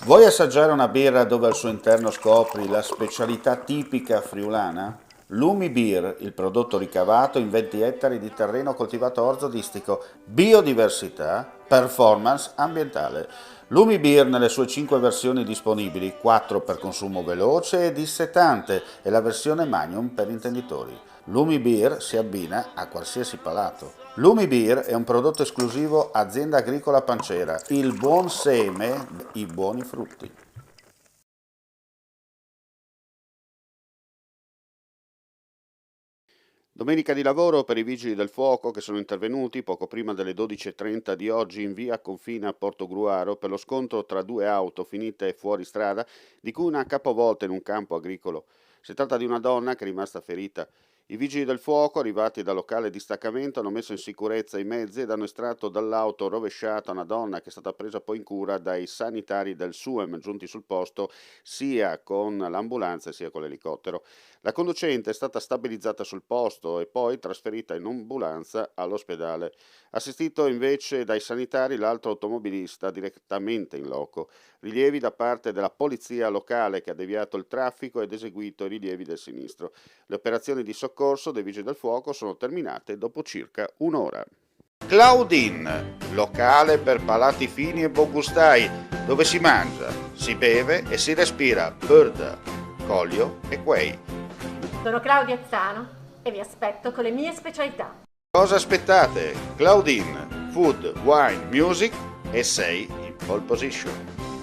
Vuoi assaggiare una birra dove al suo interno scopri la specialità tipica friulana? Lumi Beer, il prodotto ricavato in 20 ettari di terreno coltivato orzodistico, biodiversità, performance ambientale. Lumi Beer nelle sue 5 versioni disponibili, 4 per consumo veloce e dissetante e la versione Magnum per intenditori. Lumi Beer si abbina a qualsiasi palato. Lumi Beer è un prodotto esclusivo Azienda Agricola Pancera, il buon seme, i buoni frutti. Domenica di lavoro per i vigili del fuoco che sono intervenuti poco prima delle 12:30 di oggi in via Confina a Portogruaro per lo scontro tra due auto finite fuori strada, di cui una capovolta in un campo agricolo. Si tratta di una donna che è rimasta ferita. I vigili del fuoco, arrivati dal locale distaccamento, hanno messo in sicurezza i mezzi ed hanno estratto dall'auto rovesciata una donna che è stata presa poi in cura dai sanitari del SUEM giunti sul posto sia con l'ambulanza sia con l'elicottero. La conducente è stata stabilizzata sul posto e poi trasferita in ambulanza all'ospedale. Assistito invece dai sanitari l'altro automobilista direttamente in loco. Rilievi da parte della polizia locale che ha deviato il traffico ed eseguito i rilievi del sinistro. Le operazioni di soccorso dei vigili del fuoco sono terminate dopo circa un'ora. Claudine, locale per palati fini e buongustai, dove si mangia, si beve e si respira bird, Collio e Quay. Sono Claudia Zano e vi aspetto con le mie specialità. Cosa aspettate? Claudine, food, wine, music e sei in pole position.